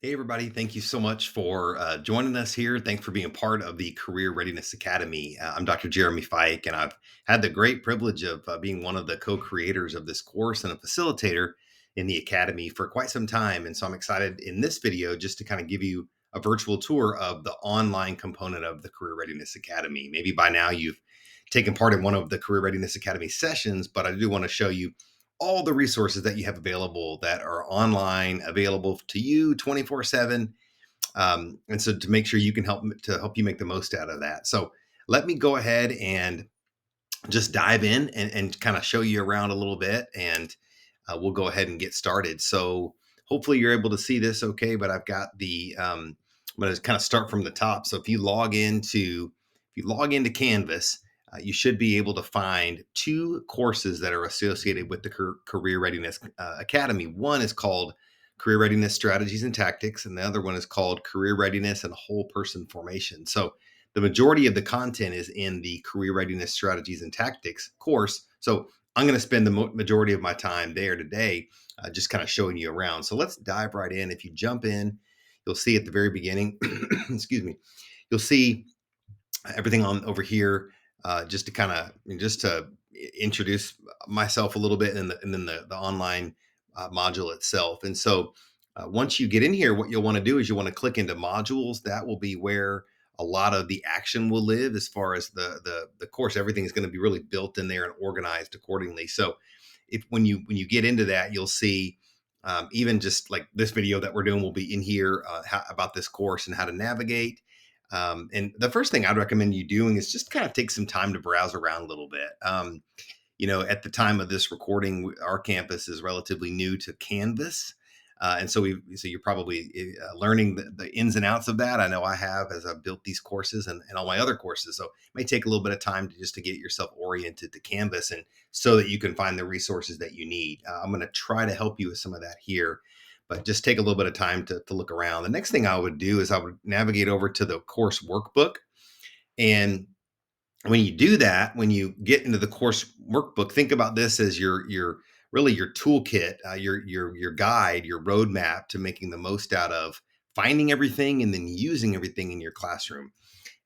Hey, everybody. Thank you so much for joining us here. Thanks for being part of the Career Readiness Academy. I'm Dr. Jeremy Fike, and I've had the great privilege of being one of the co creators of this course and a facilitator in the Academy for quite some time. And so I'm excited in this video just to kind of give you a virtual tour of the online component of the Career Readiness Academy. Maybe by now you've taken part in one of the Career Readiness Academy sessions, but I do want to show you all the resources that you have available that are online, available to you 24/7. And so to make sure you can help you make the most out of that. So let me go ahead and just dive in and kind of show you around a little bit, and we'll go ahead and get started. So hopefully you're able to see this okay, but I've got I'm going to kind of start from the top. So if you log into Canvas, you should be able to find two courses that are associated with the Career Readiness Academy. One is called Career Readiness Strategies and Tactics, and the other one is called Career Readiness and Whole Person Formation. So the majority of the content is in the Career Readiness Strategies and Tactics course. So I'm going to spend the majority of my time there today, just kind of showing you around. So let's dive right in. If you jump in, you'll see at the very beginning, excuse me, you'll see everything on over here, just to just to introduce myself a little bit, and then the online module itself. And so once you get in here, what you'll want to do is you want to click into modules. That will be where a lot of the action will live as far as the course. Everything is going to be really built in there and organized accordingly. So if when you get into that, you'll see even just like this video that we're doing will be in here, about this course and how to navigate. And the first thing I'd recommend you doing is just kind of take some time to browse around a little bit. At the time of this recording, our campus is relatively new to Canvas. And so you're probably learning the ins and outs of that. I know I have, as I've built these courses and all my other courses. So it may take a little bit of time to get yourself oriented to Canvas, and so that you can find the resources that you need. I'm going to try to help you with some of that here, but just take a little bit of time to look around. The next thing I would do is I would navigate over to the course workbook. And when you do that, when you get into the course workbook, think about this as your really your toolkit, your guide, your roadmap to making the most out of finding everything and then using everything in your classroom.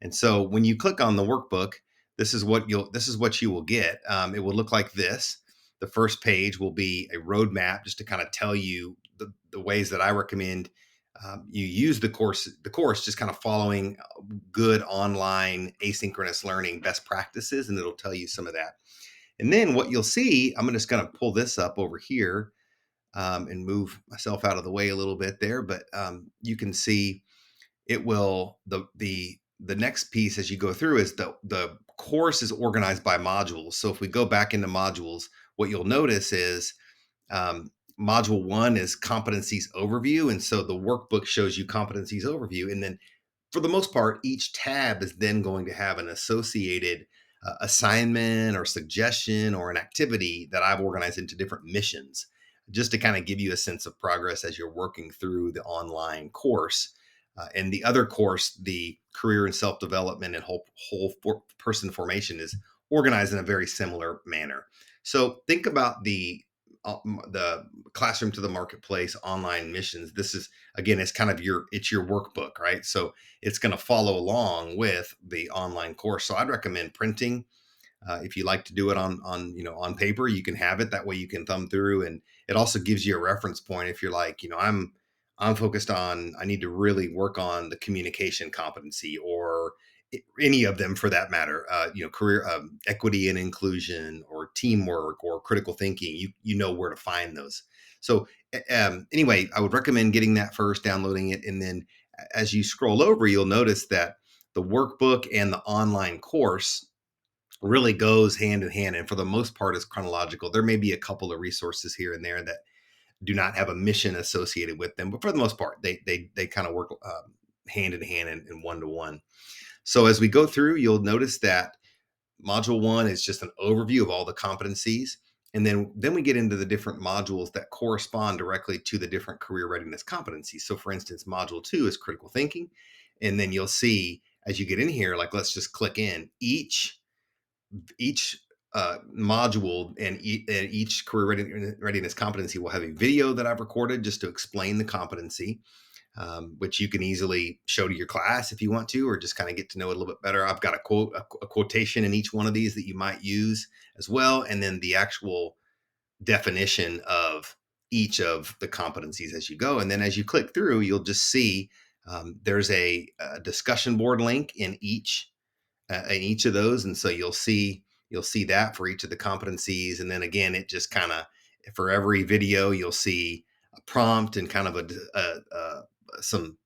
And so when you click on the workbook, this is what you will get. It will look like this. The first page will be a roadmap just to kind of tell you the ways that I recommend you use the course, just kind of following good online asynchronous learning best practices, and it'll tell you some of that. And then what you'll see, I'm just going to pull this up over here, and move myself out of the way a little bit there, but you can see it will the next piece as you go through is the course is organized by modules. So if we go back into modules, what you'll notice is module one is competencies overview, and so the workbook shows you competencies overview, and then for the most part, each tab is then going to have an associated assignment or suggestion or an activity that I've organized into different missions, just to kind of give you a sense of progress as you're working through the online course. And the other course, the career and self development and person formation, is organized in a very similar manner. So think about the classroom to the marketplace online missions. This is, again, it's kind of your workbook, right? So it's going to follow along with the online course. So I'd recommend printing. If you like to do it on paper, you can have it that way. You can thumb through, and it also gives you a reference point if you're like, I'm focused on, I need to really work on the communication competency, or any of them for that matter. Career equity and inclusion, or teamwork, or critical thinking. You know where to find those. So anyway, I would recommend getting that first, downloading it, and then as you scroll over, you'll notice that the workbook and the online course really goes hand in hand, and for the most part is chronological. There may be a couple of resources here and there that do not have a mission associated with them, but for the most part they kind of work hand in hand and one to one. So as we go through, you'll notice that module one is just an overview of all the competencies, and then we get into the different modules that correspond directly to the different career readiness competencies. So for instance, module two is critical thinking, and then you'll see as you get in here, like, let's just click in each module, and each career readiness competency will have a video that I've recorded just to explain the competency. which you can easily show to your class if you want to, or just kind of get to know it a little bit better. I've got a quote, a quotation in each one of these that you might use as well, and then the actual definition of each of the competencies as you go. And then as you click through, you'll just see there's a discussion board link in each of those, and so you'll see that for each of the competencies. And then again, it just kind of, for every video, you'll see a prompt and kind of some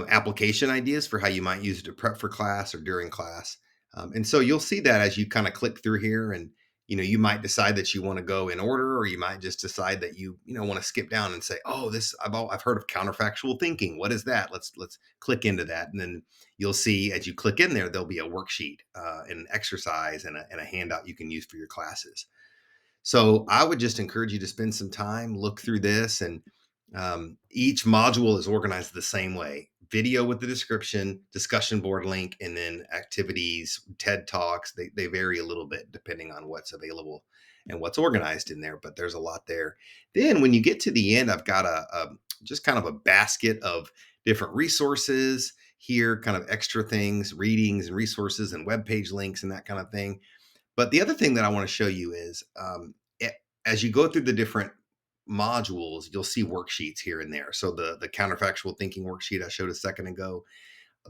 application ideas for how you might use it to prep for class or during class. And so you'll see that as you kind of click through here, and you might decide that you want to go in order, or you might just decide that you want to skip down and say, oh, this I've heard of counterfactual thinking. What is that? Let's click into that, and then you'll see as you click in there, there'll be a worksheet, an exercise, and a handout you can use for your classes. So I would just encourage you to spend some time, look through this, and each module is organized the same way: video with the description, discussion board link, and then activities, TED Talks. They vary a little bit depending on what's available and what's organized in there, but there's a lot there. Then when you get to the end, I've got a just kind of a basket of different resources here, kind of extra things, readings and resources and web page links and that kind of thing. But the other thing that I want to show you is as you go through the different modules, you'll see worksheets here and there. So the counterfactual thinking worksheet I showed a second ago,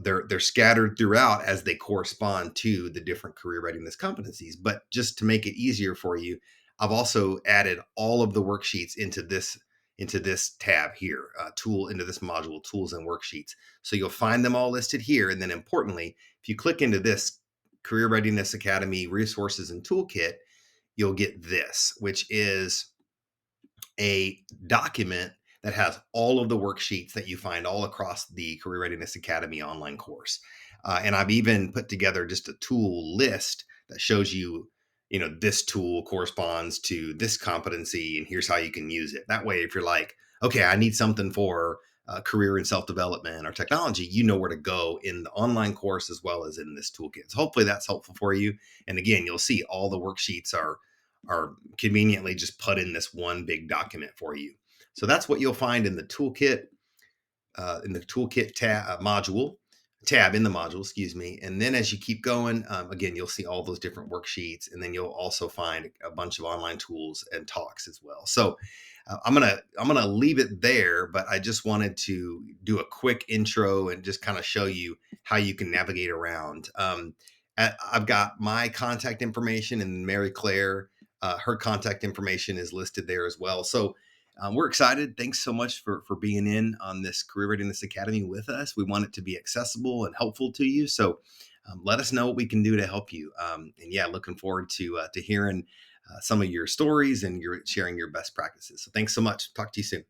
they're scattered throughout as they correspond to the different career readiness competencies. But just to make it easier for you, I've also added all of the worksheets into this tab here, into this module, tools and worksheets. So you'll find them all listed here. And then importantly, if you click into this Career Readiness Academy resources and toolkit, you'll get this, which is a document that has all of the worksheets that you find all across the Career Readiness Academy online course. And I've even put together just a tool list that shows you, this tool corresponds to this competency, and here's how you can use it. That way, if you're like, okay, I need something for career and self-development or technology, you know where to go in the online course as well as in this toolkit. So hopefully that's helpful for you. And again, you'll see all the worksheets are conveniently just put in this one big document for you. So that's what you'll find in the toolkit, tab in the module, excuse me. And then as you keep going, again, you'll see all those different worksheets, and then you'll also find a bunch of online tools and talks as well. So I'm gonna leave it there, but I just wanted to do a quick intro and just kind of show you how you can navigate around. I've got my contact information, and Mary Claire, her contact information is listed there as well. So we're excited. Thanks so much for being in on this Career Readiness Academy with us. We want it to be accessible and helpful to you. So let us know what we can do to help you. And yeah, looking forward to hearing some of your stories and your sharing your best practices. So thanks so much. Talk to you soon.